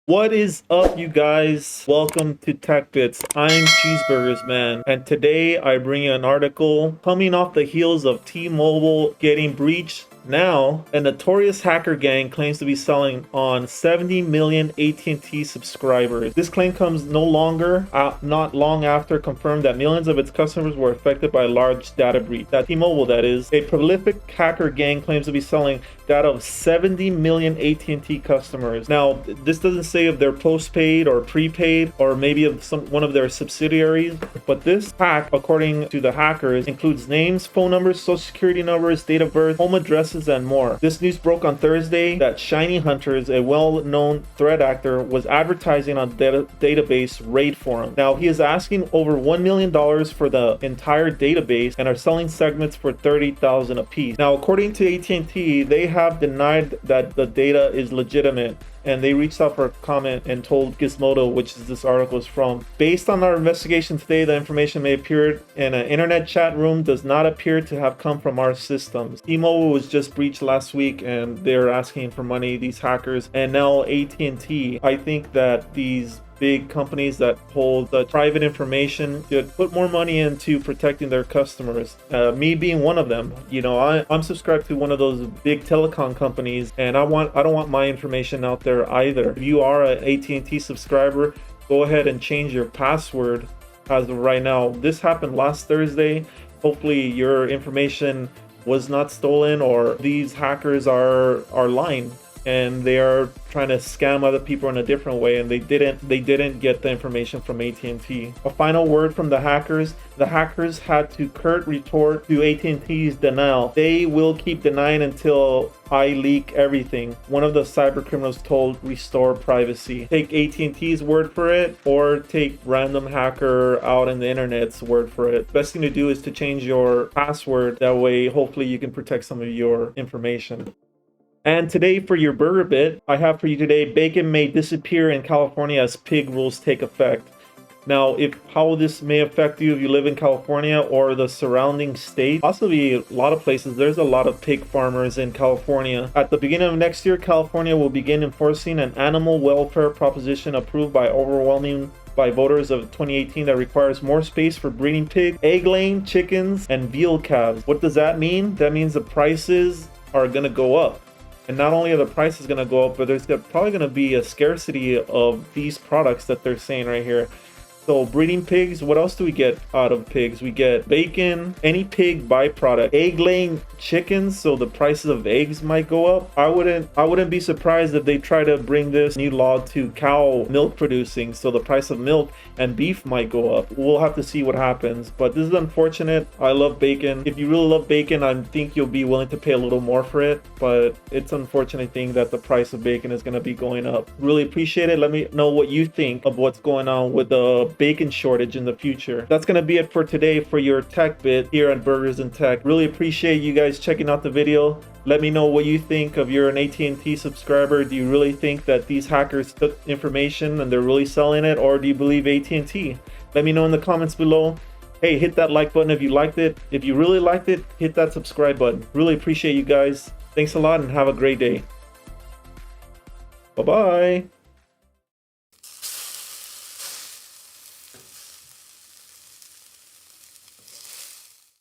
What is up, you guys? Welcome to Tech Bits. I'm Cheeseburgersmann, and today I bring you an article coming off the heels of T-Mobile getting breached. Now, a notorious hacker gang claims to be selling on 70 million AT&T subscribers. This claim comes not long after confirmed that millions of its customers were affected by a large data breach. That T-Mobile, that is. A prolific hacker gang claims to be selling data of 70 million AT&T customers. Now, this doesn't say if they're postpaid or prepaid or maybe of one of their subsidiaries, but this hack, according to the hackers, includes names, phone numbers, social security numbers, date of birth, home addresses, and more. This news broke on Thursday that Shiny Hunters, a well-known threat actor, was advertising on database raid forum. Now, he is asking over $1 million for the entire database and are selling segments for $30,000 apiece. Now, according to AT&T, they have denied that the data is legitimate, and they reached out for a comment and told Gizmodo, which is this article is from, based on our investigation today, the information may appear in an internet chat room does not appear to have come from our systems. T-Mobile was just breached last week and they're asking for money, these hackers, and now AT&T. I think that these big companies that hold the private information should put more money into protecting their customers. Me being one of them. You know, I'm subscribed to one of those big telecom companies, and I don't want my information out there either. If you are an AT&T subscriber, go ahead and change your password as of right now. This happened last Thursday. Hopefully your information was not stolen, or these hackers are lying and they are trying to scam other people in a different way, and they didn't get the information from AT&T. A final word from the hackers. The hackers had to curt retort to AT&T's denial. They will keep denying until I leak everything. One of the cyber criminals told Restore Privacy. Take AT&T's word for it, or take random hacker out in the internet's word for it. Best thing to do is to change your password. That way, hopefully you can protect some of your information. And today, for your burger bit, I have for you today, bacon may disappear in California as pig rules take effect. Now, how this may affect you if you live in California or the surrounding states, possibly a lot of places. There's a lot of pig farmers in California. At the beginning of next year, California will begin enforcing an animal welfare proposition approved by voters of 2018 that requires more space for breeding pigs, egg-laying chickens, and veal calves. What does that mean? That means the prices are going to go up. And not only are the prices going to go up, but there's probably going to be a scarcity of these products that they're saying right here. So breeding pigs, what else do we get out of pigs? We get bacon, any pig byproduct, egg-laying chickens, so the prices of eggs might go up. I wouldn't be surprised if they try to bring this new law to cow milk producing, so the price of milk and beef might go up. We'll have to see what happens, but this is unfortunate. I love bacon. If you really love bacon, I think you'll be willing to pay a little more for it, but it's an unfortunate thing that the price of bacon is going to be going up. Really appreciate it. Let me know what you think of what's going on with the bacon shortage in the future. That's going to be it for today for your tech bit here on Burgers and Tech. Really appreciate you guys checking out the video. Let me know what you think. If you're an AT&T subscriber, do you really think that these hackers took information and they're really selling it, or do you believe AT&T? Let me know in the comments below. Hey, hit that like button if you liked it. If you really liked it, hit that subscribe button. Really appreciate you guys. Thanks a lot and have a great day. Bye-bye.